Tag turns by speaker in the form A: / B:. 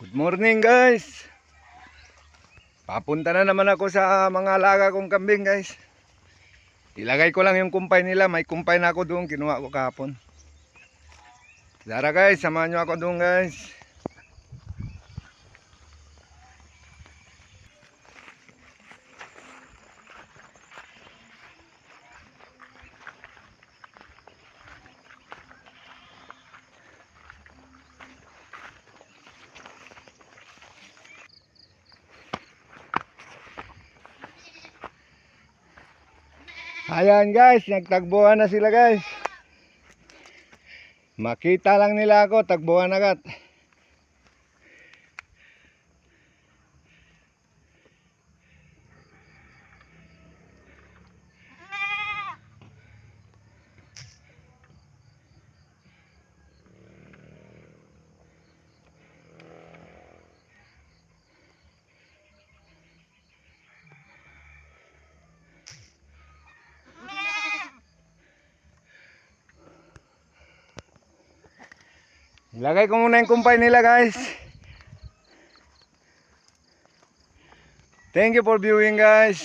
A: Good morning guys. Papunta na naman ako sa mga alaga kong kambing guys. Ilagay ko lang yung kumpay nila. May kumpay na ako doon. Kinuha ko kahapon. Tara guys, samahan nyo ako doon guys. Ayan guys, nagtagbuhan na sila guys. Makita lang nila ako, tagbuhan agad. Ilagay ko muna yung kumpay nila guys. Thank you for viewing guys.